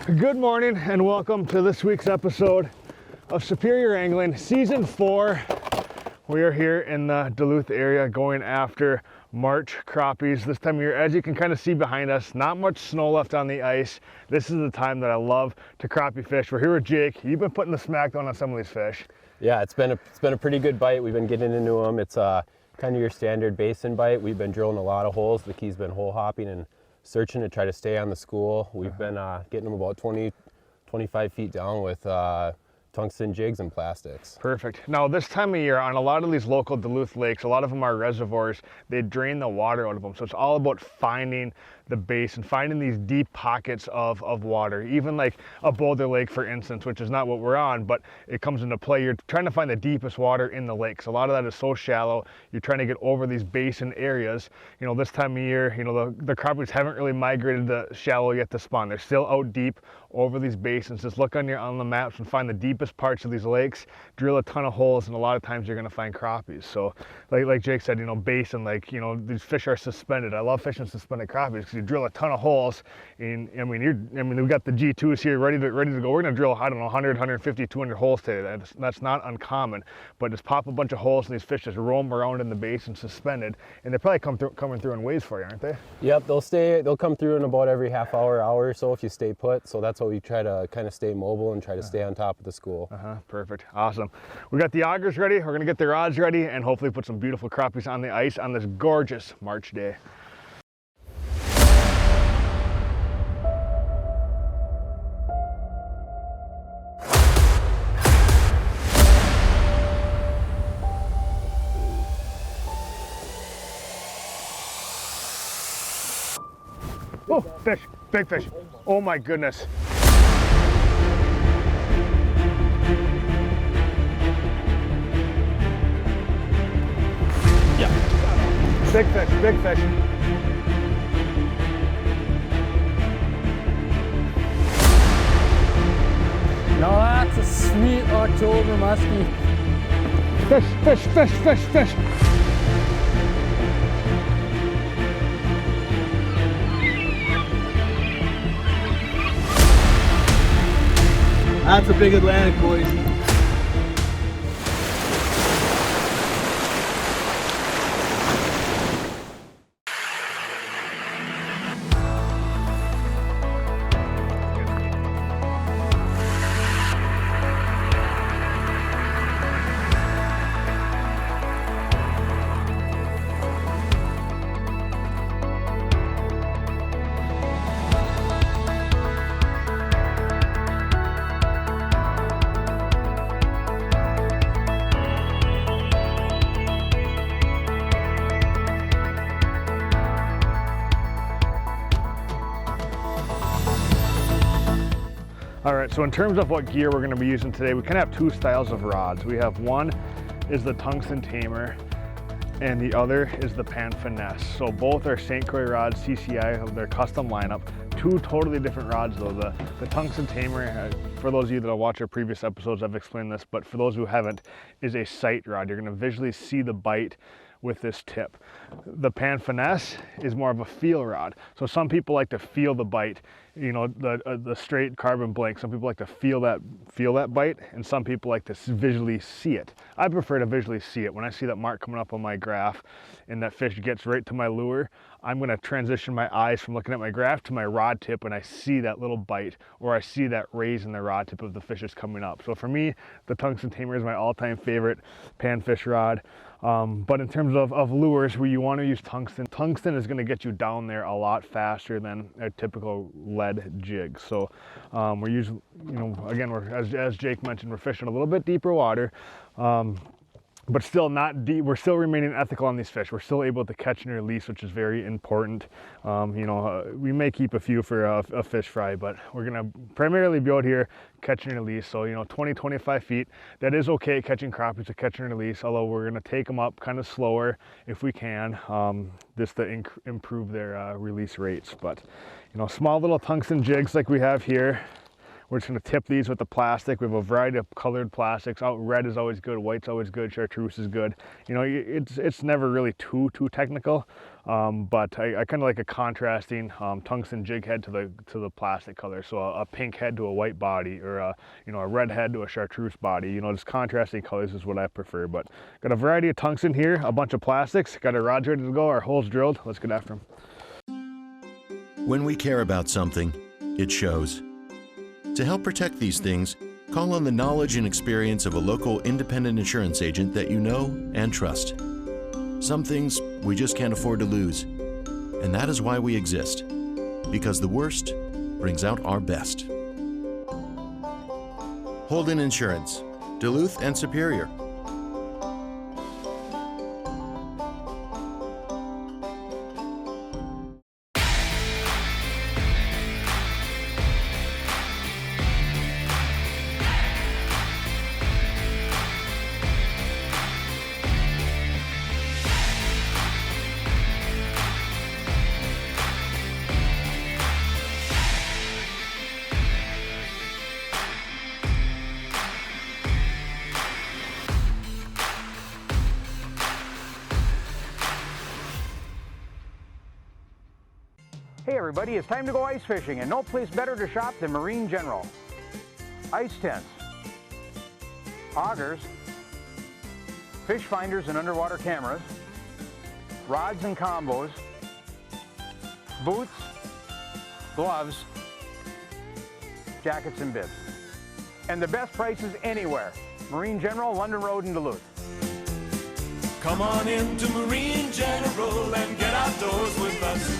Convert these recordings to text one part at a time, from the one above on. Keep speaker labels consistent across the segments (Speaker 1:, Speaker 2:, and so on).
Speaker 1: Good morning and welcome to this week's episode of Superior Angling Season 4. We are here in the Duluth area going after March crappies. This time of year, as you can kind of see behind us, not much snow left on the ice. This is the time that I love to crappie fish. We're here with Jake. You've been putting the smackdown on some of these fish.
Speaker 2: Yeah, it's been a pretty good bite. We've been getting into them. It's kind of your standard basin bite. We've been drilling a lot of holes. The key's been hole hopping and searching to try to stay on the school. We've been getting them about 25 feet down with tungsten jigs and plastics.
Speaker 1: Perfect. Now this time of year on a lot of these local Duluth lakes, a lot of them are reservoirs, they drain the water out of them. So it's all about finding the basin, finding these deep pockets of water. Even like a Boulder Lake, for instance, which is not what we're on, but it comes into play. You're trying to find the deepest water in the lakes. A lot of that is so shallow. You're trying to get over these basin areas. You know, this time of year, you know, the crappies haven't really migrated to shallow yet to spawn. They're still out deep over these basins. Just look on the maps and find the deepest parts of these lakes, drill a ton of holes, and a lot of times you're going to find crappies. So like Jake said, you know, basin, like, you know, these fish are suspended. I love fishing suspended crappies because you drill a ton of holes. And I mean, we got the G2s here ready to go. We're going to drill, I don't know, 100, 150, 200 holes today. That's not uncommon, but just pop a bunch of holes and these fish just roam around in the basin suspended, and they're probably coming through in waves for you, aren't they?
Speaker 2: Yep, they'll come through in about every half hour or so if you stay put. So that's why we try to kind of stay mobile and try to stay on top of the school.
Speaker 1: Perfect. Awesome. We got the augers ready. We're going to get the rods ready and hopefully put some beautiful crappies on the ice on this gorgeous March day. Oh, fish, big fish. Oh my goodness. Yeah. Big fish, big fish.
Speaker 3: Now that's a sweet October muskie.
Speaker 1: Fish, fish, fish, fish, fish.
Speaker 3: That's a big Atlantic, boys.
Speaker 1: All right, so in terms of what gear we're going to be using today, we kind of have two styles of rods. We have one is the tungsten tamer and the other is the pan finesse. So both are St. Croix rods, CCI of their custom lineup. Two totally different rods though. The tungsten tamer, for those of you that have watched our previous episodes, I've explained this, but for those who haven't, is a sight rod. You're going to visually see the bite with this tip. The pan finesse is more of a feel rod. So some people like to feel the bite, you know, the straight carbon blank. Some people like to feel that bite, and some people like to visually see it. I prefer to visually see it. When I see that mark coming up on my graph and that fish gets right to my lure, I'm gonna transition my eyes from looking at my graph to my rod tip, and I see that little bite, or I see that raise in the rod tip of the fish is coming up. So for me, the tungsten tamer is my all-time favorite panfish rod. But in terms of lures where you want to use tungsten, tungsten is going to get you down there a lot faster than a typical lead jig. So we're using, you know, again, as Jake mentioned, we're fishing a little bit deeper water. But still not deep. We're still remaining ethical on these fish. We're still able to catch and release, which is very important. You know, we may keep a few for a fish fry, but we're gonna primarily be out here catch and release. So, you know, 20, 25 feet, that is okay catching crappies to catch and release, although we're gonna take them up kind of slower if we can, just to improve their release rates. But, you know, small little tungsten jigs like we have here We're just gonna tip these with the plastic. We have a variety of colored plastics. Red is always good, white's always good, chartreuse is good. You know, it's never really too technical, but I kind of like a contrasting tungsten jig head to the plastic color. So a pink head to a white body, or a red head to a chartreuse body. You know, just contrasting colors is what I prefer. But got a variety of tungsten here, a bunch of plastics. Got our rods ready to go, our holes drilled. Let's get after them.
Speaker 4: When we care about something, it shows. To help protect these things, call on the knowledge and experience of a local independent insurance agent that you know and trust. Some things we just can't afford to lose, and that is why we exist, because the worst brings out our best. Holden Insurance, Duluth and Superior.
Speaker 5: Hey everybody, it's time to go ice fishing, and no place better to shop than Marine General. Ice tents, augers, fish finders and underwater cameras, rods and combos, boots, gloves, jackets and bibs. And the best prices anywhere. Marine General, London Road in Duluth.
Speaker 6: Come on into Marine General and get outdoors with us.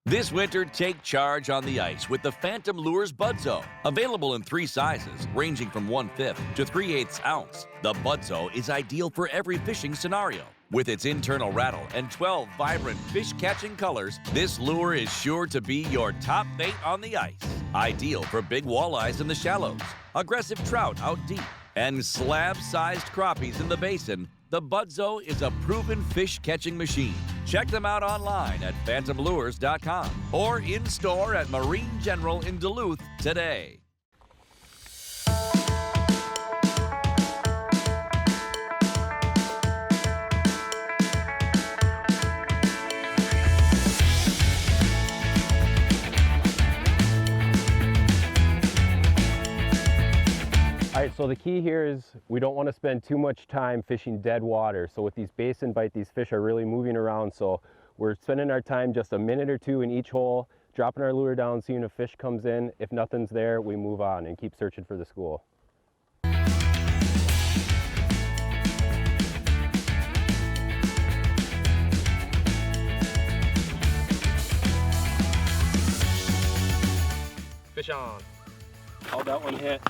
Speaker 7: This winter, take charge on the ice with the Phantom Lures Budzo. Available in 3 sizes, ranging from 1/5 to 3/8 ounce. The Budzo is ideal for every fishing scenario. With its internal rattle and 12 vibrant fish-catching colors, this lure is sure to be your top bait on the ice. Ideal for big walleyes in the shallows, aggressive trout out deep, and slab-sized crappies in the basin. The Budzo is a proven fish-catching machine. Check them out online at phantomlures.com or in-store at Marine General in Duluth today.
Speaker 2: All right, so the key here is we don't want to spend too much time fishing dead water. So with these basin bite, these fish are really moving around. So we're spending our time just a minute or 2 in each hole, dropping our lure down, seeing if fish comes in. If nothing's there, we move on and keep searching for the school.
Speaker 8: Fish on. How'd that one hit?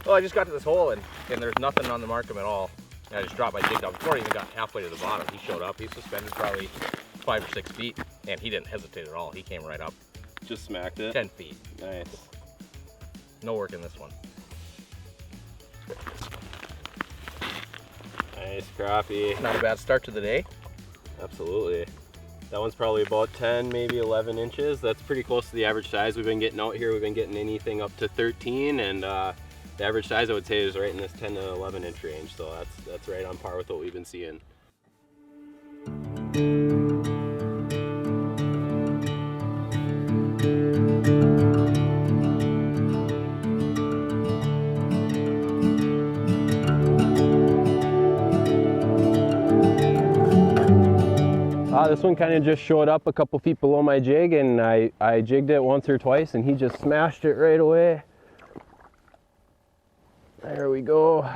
Speaker 8: Well, I just got to this hole and there's nothing on the markham at all. And I just dropped my jig down. Before I even got halfway to the bottom, he showed up. He's suspended probably 5 or 6 feet, and he didn't hesitate at all. He came right up.
Speaker 2: Just smacked it?
Speaker 8: 10 feet.
Speaker 2: Nice.
Speaker 8: No work in this one.
Speaker 2: Nice crappie.
Speaker 8: Not a bad start to the day.
Speaker 2: Absolutely. That one's probably about 10, maybe 11 inches. That's pretty close to the average size we've been getting out here. We've been getting anything up to 13, and the average size I would say is right in this 10 to 11 inch range. So that's right on par with what we've been seeing. This one kind of just showed up a couple feet below my jig, and I jigged it once or twice and he just smashed it right away. There we go.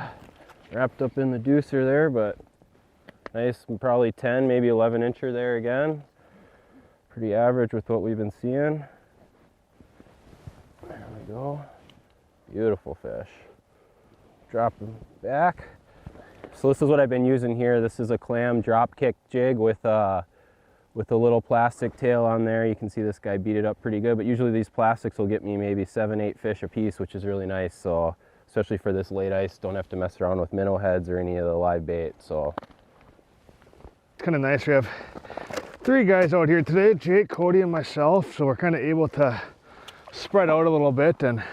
Speaker 2: Wrapped up in the deucer there, but nice, probably 10, maybe 11 incher there again. Pretty average with what we've been seeing. There we go. Beautiful fish. Drop them back. So this is what I've been using here. This is a clam drop kick jig with a little plastic tail on there. You can see this guy beat it up pretty good, but usually these plastics will get me maybe 7, 8 fish a piece, which is really nice. So especially for this late ice, don't have to mess around with minnow heads or any of the live bait. So
Speaker 1: it's kind of nice. We have 3 guys out here today, Jake, Cody, and myself. So we're kind of able to spread out a little bit and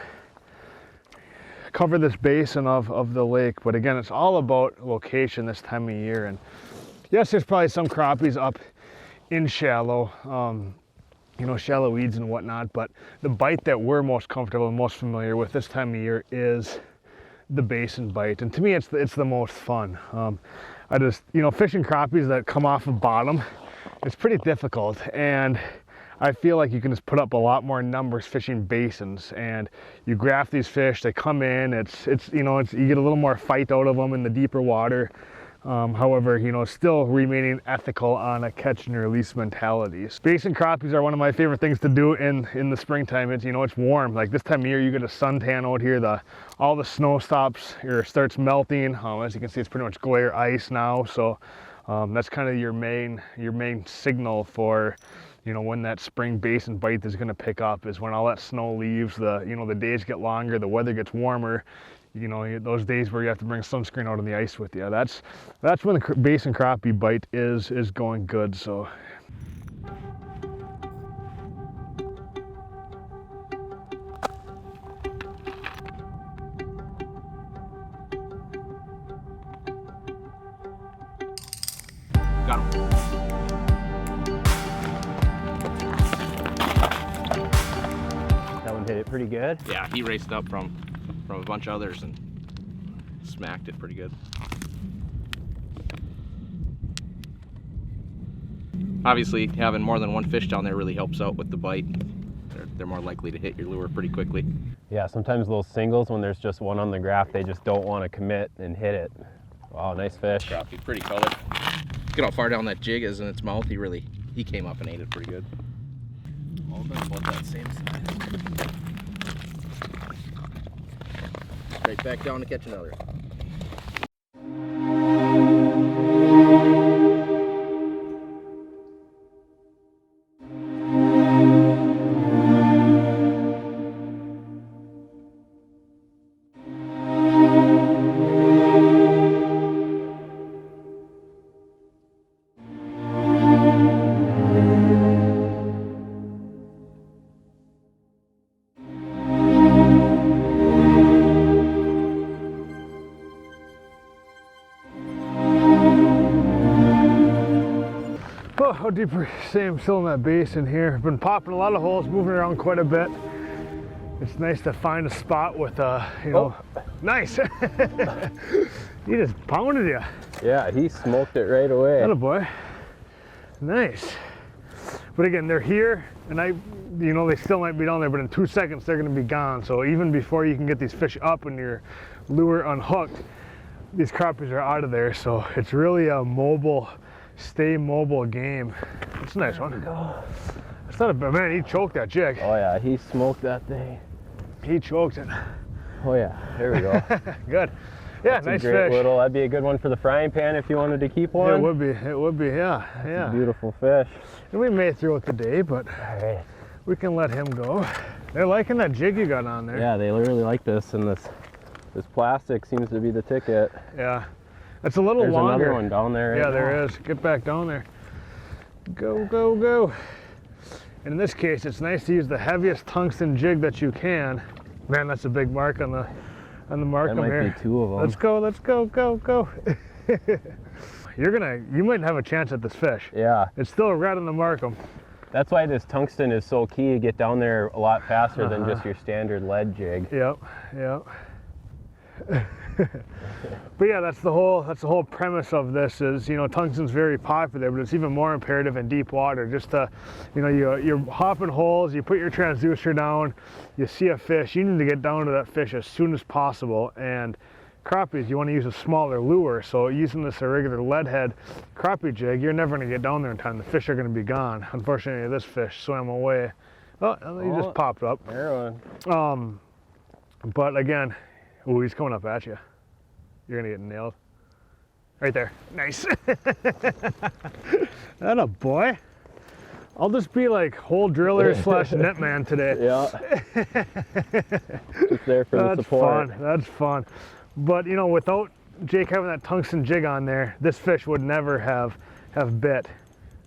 Speaker 1: cover this basin of the lake. But again, it's all about location this time of year. And yes, there's probably some crappies up in shallow, you know, shallow weeds and whatnot, but the bite that we're most comfortable and most familiar with this time of year is the basin bite. And to me, it's the most fun. I just, you know, fishing crappies that come off the bottom, it's pretty difficult. And I feel like you can just put up a lot more numbers fishing basins, and you graph these fish, they come in, it's you know, you get a little more fight out of them in the deeper water. However, you know, still remaining ethical on a catch and release mentality. Basin crappies are one of my favorite things to do in the springtime. It's, you know, it's warm. Like this time of year, you get a suntan out here. All the snow stops or starts melting. As you can see, it's pretty much glare ice now. So that's kind of your main signal for, you know, when that spring basin bite is going to pick up, is when all that snow leaves. You know, the days get longer, the weather gets warmer. You know, those days where you have to bring sunscreen out on the ice with you. That's when the basin crappie bite is going good. So.
Speaker 8: Got him.
Speaker 2: That one hit it pretty good.
Speaker 8: Yeah, he raced up from a bunch of others and smacked it pretty good. Obviously, having more than one fish down there really helps out with the bite. They're more likely to hit your lure pretty quickly.
Speaker 2: Yeah, sometimes those singles, when there's just one on the graph, they just don't want to commit and hit it. Wow, nice fish.
Speaker 8: Crappie, pretty color. Look at how far down that jig is in its mouth. He came up and ate it pretty good. All of them about that same size. Right back down to catch another.
Speaker 1: Oh, how deep are I'm still in that basin here. I've been popping a lot of holes, moving around quite a bit. It's nice to find a spot with you know, nice. He just pounded you.
Speaker 2: Yeah, he smoked it right away.
Speaker 1: Atta boy. Nice. But again, they're here, and you know, they still might be down there, but in 2 seconds they're going to be gone. So even before you can get these fish up and your lure unhooked, these crappies are out of there. So it's really a mobile, stay mobile game. It's a nice one. It's not a bad, man, he choked that jig.
Speaker 2: Oh yeah, he smoked that thing.
Speaker 1: He choked it.
Speaker 2: Oh yeah, there we go.
Speaker 1: Good. Yeah,
Speaker 2: That's
Speaker 1: nice
Speaker 2: a great
Speaker 1: fish.
Speaker 2: That'd be a good one for the frying pan if you wanted to keep one.
Speaker 1: Yeah, it would be, yeah.
Speaker 2: That's a beautiful fish.
Speaker 1: And we made it through it today, but
Speaker 2: All right.
Speaker 1: we can let him go. They're liking that jig you got on there.
Speaker 2: Yeah, they really like this, and this plastic seems to be the ticket.
Speaker 1: Yeah. It's a little
Speaker 2: There's
Speaker 1: longer.
Speaker 2: another one down there. Right
Speaker 1: Yeah,
Speaker 2: now.
Speaker 1: there is. Get back down there. Go, go, go. And in this case, it's nice to use the heaviest tungsten jig that you can. Man, that's a big mark on the mark
Speaker 2: That might
Speaker 1: here.
Speaker 2: be two of them.
Speaker 1: Let's go, go, go. You might have a chance at this fish.
Speaker 2: Yeah.
Speaker 1: It's still right on the markham.
Speaker 2: That's why this tungsten is so key to get down there a lot faster than just your standard lead jig.
Speaker 1: Yep, yep. But yeah, that's the whole premise of this is, you know, tungsten's very popular, but it's even more imperative in deep water. Just to, you know, you're hopping holes, you put your transducer down, you see a fish, you need to get down to that fish as soon as possible. And crappies, you want to use a smaller lure, so using this irregular lead head crappie jig, you're never going to get down there in time. The fish are going to be gone. Unfortunately, this fish swam away. Oh, he just popped up.
Speaker 2: There one.
Speaker 1: But again, ooh, he's coming up at you. You're gonna get nailed. Right there. Nice. Atta boy. I'll just be like hole driller / netman today.
Speaker 2: Yeah. Just there for the support.
Speaker 1: That's fun. But you know, without Jake having that tungsten jig on there, this fish would never have bit.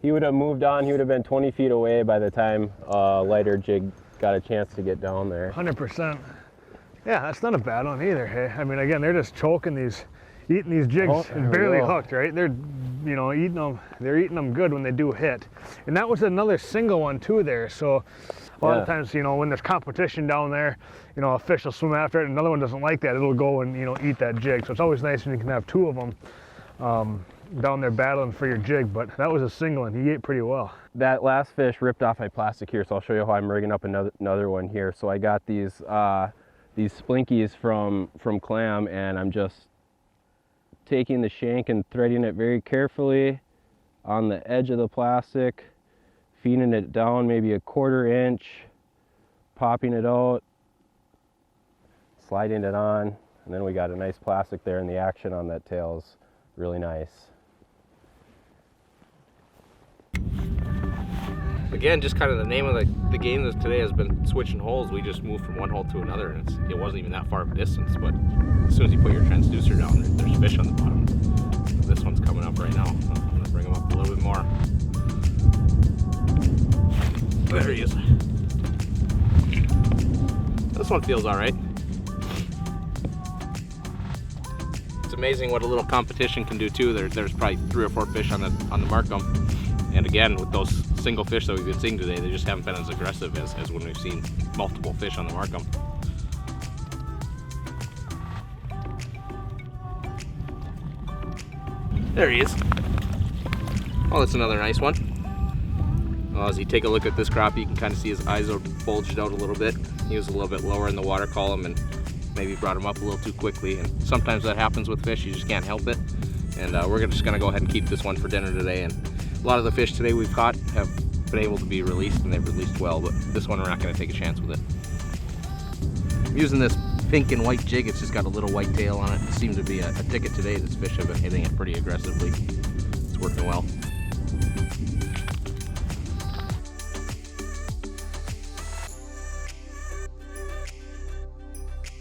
Speaker 2: He would have moved on. He would have been 20 feet away by the time lighter jig got a chance to get down there.
Speaker 1: 100%. Yeah, that's not a bad one either. Hey, I mean, again, they're just choking these, eating these jigs, barely hooked, right? They're, you know, eating them. They're eating them good when they do hit. And that was another single one too there. So a lot of times, you know, when there's competition down there, you know, a fish will swim after it. And another one doesn't like that. It'll go and, you know, eat that jig. So it's always nice when you can have two of them down there battling for your jig. But that was a single and he ate pretty well.
Speaker 2: That last fish ripped off my plastic here, so I'll show you how I'm rigging up another one here. So I got these splinkies from Clam, and I'm just taking the shank and threading it very carefully on the edge of the plastic, feeding it down maybe a 1/4 inch, popping it out, sliding it on, and then we got a nice plastic there, and the action on that tail is really nice.
Speaker 8: Again, just kind of the name of the game this today has been switching holes. We just moved from one hole to another, and it wasn't even that far of a distance, but as soon as you put your transducer down, there's fish on the bottom. This one's coming up right now. So I'm going to bring him up a little bit more. There he is. This one feels all right. It's amazing what a little competition can do too. There's probably 3 or 4 fish on the Markham. And again, with those single fish that we've been seeing today, they just haven't been as aggressive as when we've seen multiple fish on the Markham. There he is. Oh, that's another nice one. Well, as you take a look at this crappie, you can kind of see his eyes are bulged out a little bit. He was a little bit lower in the water column and maybe brought him up a little too quickly. And sometimes that happens with fish, you just can't help it. And we're just gonna go ahead and keep this one for dinner today. And a lot of the fish today we've caught have been able to be released, and they've released well, but this one we're not going to take a chance with it. I'm using this pink and white jig. It's just got a little white tail on it. It seems to be a ticket today. This fish have been hitting it pretty aggressively. It's working well.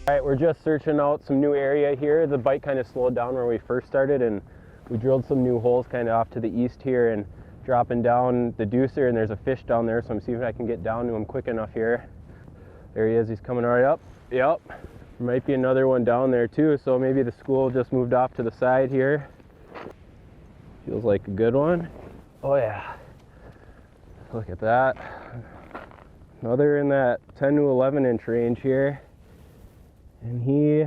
Speaker 2: All right, we're just searching out some new area here. The bite kind of slowed down where we first started, and we drilled some new holes kind of off to the east here and dropping down the deucer, and there's a fish down there, so I'm seeing if I can get down to him quick enough here. There he is, he's coming right up. Yep, there might be another one down there too, so maybe the school just moved off to the side here. Feels like a good one. Oh yeah, look at that. Another in that 10 to 11 inch range here, and he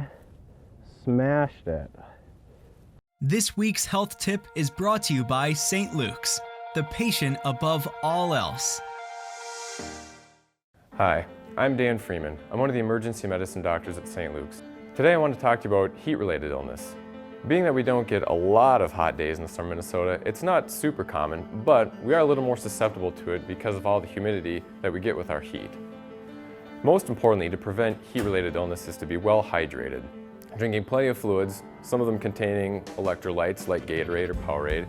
Speaker 2: smashed it.
Speaker 9: This week's health tip is brought to you by St. Luke's, the patient above all else.
Speaker 10: Hi, I'm Dan Freeman. I'm one of the emergency medicine doctors at St. Luke's. Today I want to talk to you about heat-related illness. Being that we don't get a lot of hot days in the summer Minnesota, it's not super common, but we are a little more susceptible to it because of all the humidity that we get with our heat. Most importantly, to prevent heat-related illness is to be well hydrated. Drinking plenty of fluids, some of them containing electrolytes like Gatorade or Powerade.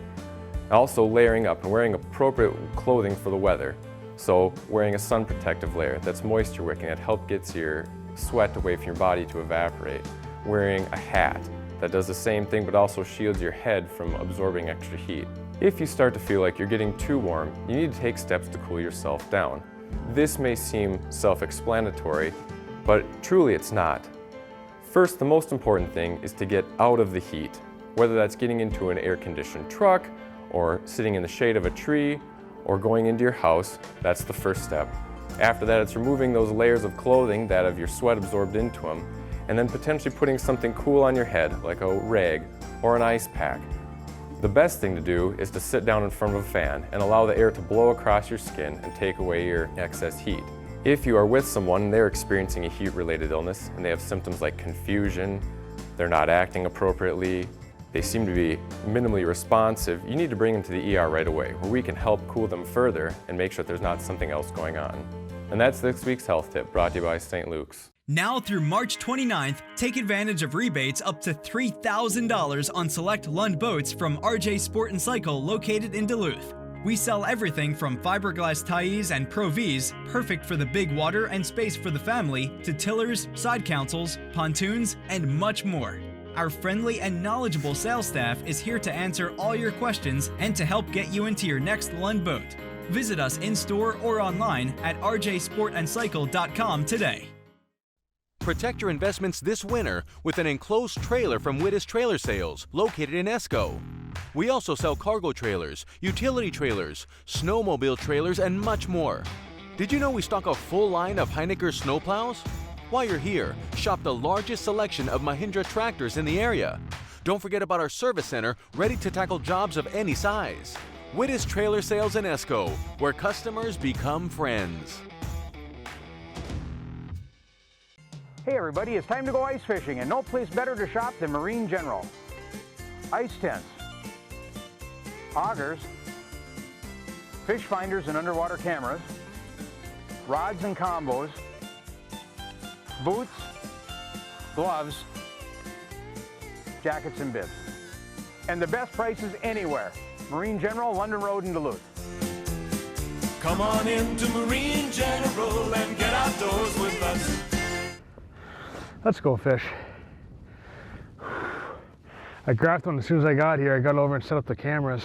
Speaker 10: Also layering up and wearing appropriate clothing for the weather. So wearing a sun protective layer that's moisture wicking that helps get your sweat away from your body to evaporate. Wearing a hat that does the same thing but also shields your head from absorbing extra heat. If you start to feel like you're getting too warm, you need to take steps to cool yourself down. This may seem self-explanatory, but truly it's not. First, the most important thing is to get out of the heat, whether that's getting into an air-conditioned truck, or sitting in the shade of a tree, or going into your house. That's the first step. After that, it's removing those layers of clothing that have your sweat absorbed into them, and then potentially putting something cool on your head, like a rag or an ice pack. The best thing to do is to sit down in front of a fan and allow the air to blow across your skin and take away your excess heat. If you are with someone and they're experiencing a heat-related illness and they have symptoms like confusion, they're not acting appropriately, they seem to be minimally responsive, you need to bring them to the ER right away, where we can help cool them further and make sure there's not something else going on. And that's this week's health tip, brought to you by St. Luke's.
Speaker 9: Now through March 29th, take advantage of rebates up to $3,000 on select Lund boats from RJ Sport & Cycle located in Duluth. We sell everything from fiberglass Thais and Pro Vs, perfect for the big water and space for the family, to tillers, side consoles, pontoons, and much more. Our friendly and knowledgeable sales staff is here to answer all your questions and to help get you into your next Lund boat. Visit us in-store or online at rjsportandcycle.com today.
Speaker 11: Protect your investments this winter with an enclosed trailer from Wittes Trailer Sales, located in Esco. We also sell cargo trailers, utility trailers, snowmobile trailers, and much more. Did you know we stock a full line of Heinecker snowplows? While you're here, shop the largest selection of Mahindra tractors in the area. Don't forget about our service center, ready to tackle jobs of any size. Wittes Trailer Sales in Esco, where customers become friends.
Speaker 5: Hey everybody, it's time to go ice fishing, and no place better to shop than Marine General. Ice tents, augers, fish finders and underwater cameras, rods and combos, boots, gloves, jackets and bibs. And the best prices anywhere. Marine General, London Road in Duluth.
Speaker 6: Come on into Marine General and get outdoors with us.
Speaker 1: Let's go fish. I grabbed one as soon as I got here. I got over and set up the cameras.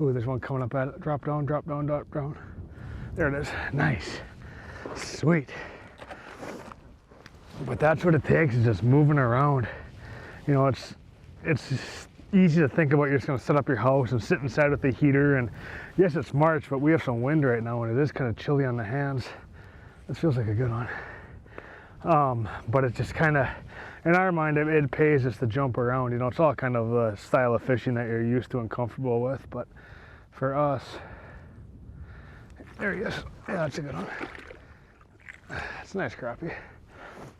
Speaker 1: Ooh, there's one coming up at it. Drop down, drop down, drop down. There it is. Nice. Sweet. But that's what it takes, is just moving around. You know, it's easy to think about you're just gonna set up your house and sit inside with the heater, and yes, it's March, but we have some wind right now and it is kind of chilly on the hands. This feels like a good one. But it's just kind of, in our mind, it pays us to jump around. You know, it's all kind of a style of fishing that you're used to and comfortable with, but for us, there he is. Yeah, that's a good one. It's a nice crappie.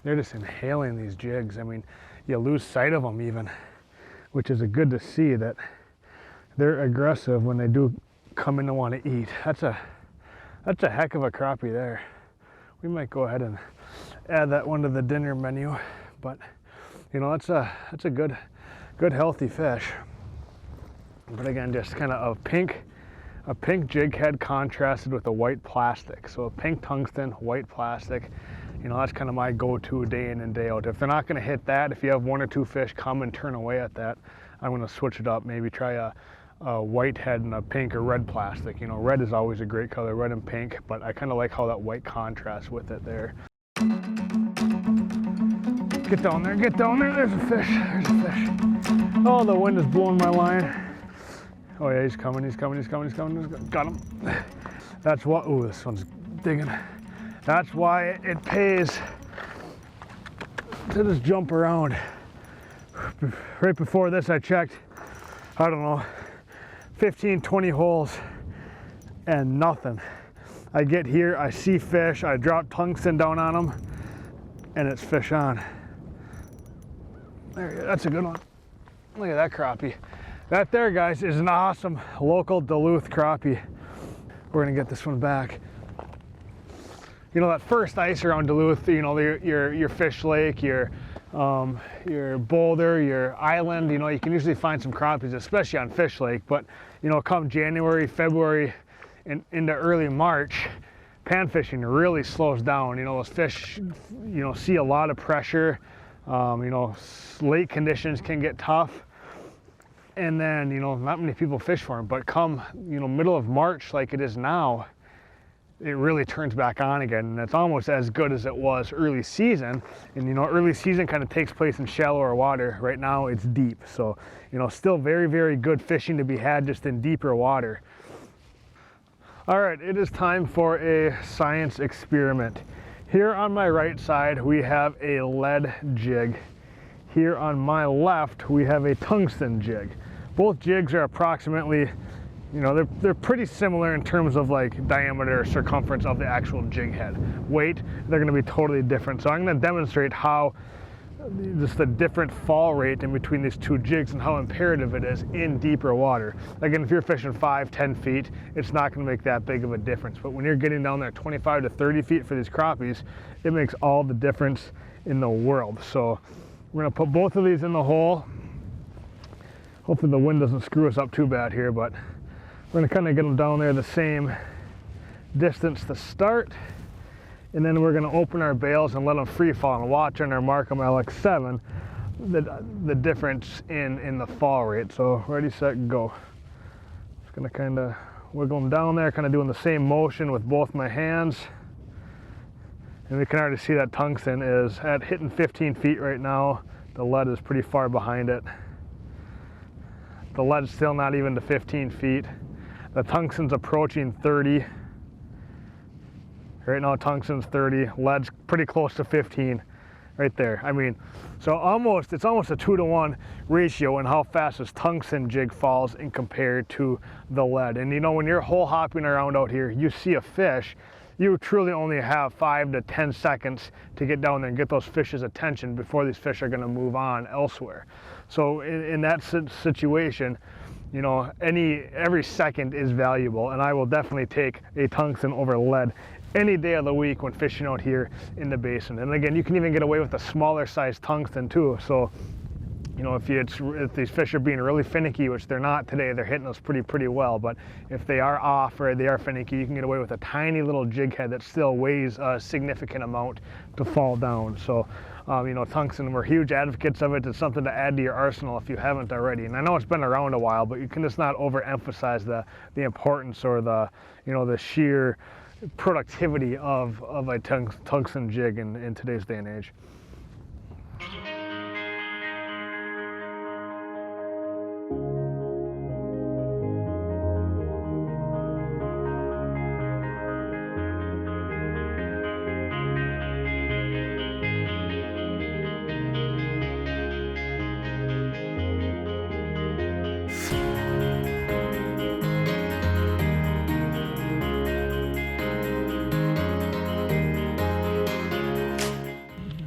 Speaker 1: They're just inhaling these jigs. I mean, you lose sight of them even, which is good to see that they're aggressive when they do come in to want to eat. That's a heck of a crappie there. We might go ahead and add that one to the dinner menu, but you know, that's a good healthy fish. But again, just kind of a pink jig head contrasted with a white plastic. So a pink tungsten, white plastic. You know, that's kind of my go-to day in and day out. If they're not going to hit that, if you have one or two fish come and turn away at that, I'm going to switch it up. Maybe try a white head and a pink or red plastic. You know, red is always a great color, red and pink, but I kind of like how that white contrasts with it there. Get down there, there's a fish, Oh, the wind is blowing my line. Oh yeah, he's coming. Got him. That's what, oh, this one's digging. That's why it pays to just jump around. Right before this, I checked, I don't know, 15, 20 holes and nothing. I get here, I see fish, I drop tungsten down on them, and it's fish on. There, that's a good one. Look at that crappie. That there, guys, is an awesome local Duluth crappie. We're gonna get this one back. You know, that first ice around Duluth, you know, your fish lake, your boulder, your island, you know, you can usually find some crappies, especially on Fish Lake. But, you know, come January, February, and into early March, pan fishing really slows down. You know, those fish, you know, see a lot of pressure. You know, lake conditions can get tough. And then, you know, not many people fish for them. But come, you know, middle of March, like it is now, it really turns back on again, and it's almost as good as it was early season. And you know, early season kind of takes place in shallower water. Right now it's deep, so you know, still very, very good fishing to be had just in deeper water. All right, it is time for a science experiment. Here on my right side we have a lead jig. Here on my left we have a tungsten jig. Both jigs are approximately, you know, they're pretty similar in terms of like diameter or circumference of the actual jig head. Weight, they're going to be totally different. So I'm going to demonstrate how just the different fall rate in between these two jigs and how imperative it is in deeper water. Again, if you're fishing 5-10 feet, it's not going to make that big of a difference. But when you're getting down there 25 to 30 feet for these crappies, it makes all the difference in the world. So we're going to put both of these in the hole. Hopefully the wind doesn't screw us up too bad here, but we're going to kind of get them down there the same distance to start, and then we're going to open our bails and let them free fall and watch on our Markham LX7 the difference in the fall rate. So ready, set, go. Just going to kind of wiggle them down there, kind of doing the same motion with both my hands. And we can already see that tungsten is at hitting 15 feet right now. The lead is pretty far behind it. The lead's still not even to 15 feet. The tungsten's approaching 30. Right now tungsten's 30, lead's pretty close to 15 right there. I mean, so it's almost a 2-to-1 ratio in how fast this tungsten jig falls in compared to the lead. And you know, when you're hole hopping around out here, you see a fish, you truly only have 5 to 10 seconds to get down there and get those fish's attention before these fish are gonna move on elsewhere. So in that situation, you know, every second is valuable, and I will definitely take a tungsten over lead any day of the week when fishing out here in the basin. And again, you can even get away with a smaller size tungsten too. So, you know, if these fish are being really finicky, which they're not today, they're hitting us pretty well. But if they are off or they are finicky, you can get away with a tiny little jig head that still weighs a significant amount to fall down. So, you know, tungsten, we're huge advocates of it. It's something to add to your arsenal if you haven't already. And I know it's been around a while, but you can just not overemphasize the importance or the, you know, the sheer productivity of a tungsten jig in today's day and age.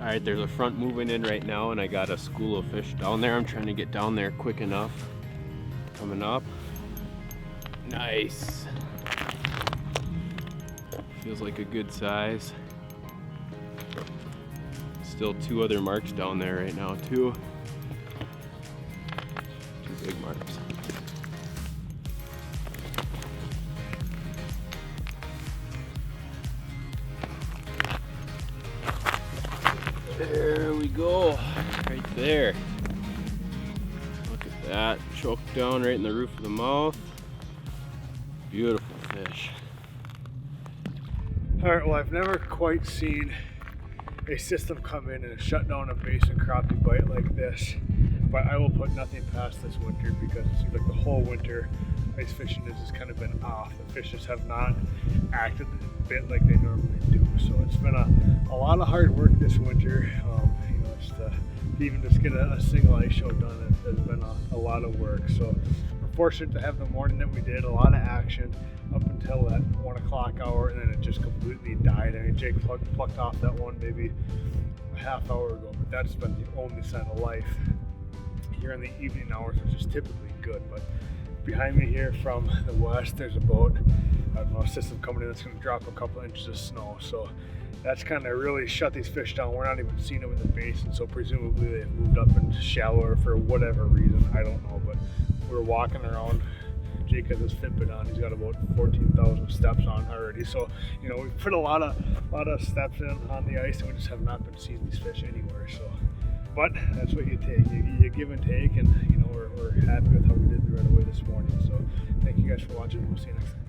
Speaker 2: All right, there's a front moving in right now, and I got a school of fish down there. I'm trying to get down there quick enough. Coming up. Nice. Feels like a good size. Still 2 other marks down there right now too. 2 big marks. There we go, right there. Look at that, choked down right in the roof of the mouth. Beautiful fish.
Speaker 1: All right, well, I've never quite seen a system come in and shut down a basin crappie bite like this, but I will put nothing past this winter because it seems like the whole winter ice fishing has just kind of been off. The fishes have not acted a bit like they normally do. So it's been a lot of hard work this winter. You know, just to even just get a single ice show done has been a lot of work. So we're fortunate to have the morning that we did, a lot of action up until that 1 o'clock hour, and then it just completely died. I mean, Jake plucked off that one maybe a half hour ago, but that's been the only sign of life here in the evening hours, which is typically good. But behind me here from the west, there's a boat, I don't know, a system coming in that's going to drop a couple inches of snow. So that's kind of really shut these fish down. We're not even seeing them in the basin, so presumably they've moved up into shallower for whatever reason. I don't know, but we're walking around. Jake has his Fitbit on. He's got about 14,000 steps on already. So, you know, we've put a lot of steps in on the ice, and we just have not been seeing these fish anywhere. So, but that's what you take. You give and take, and you know, we're happy with how we did right away this morning. So, thank you guys for watching. We'll see you next time.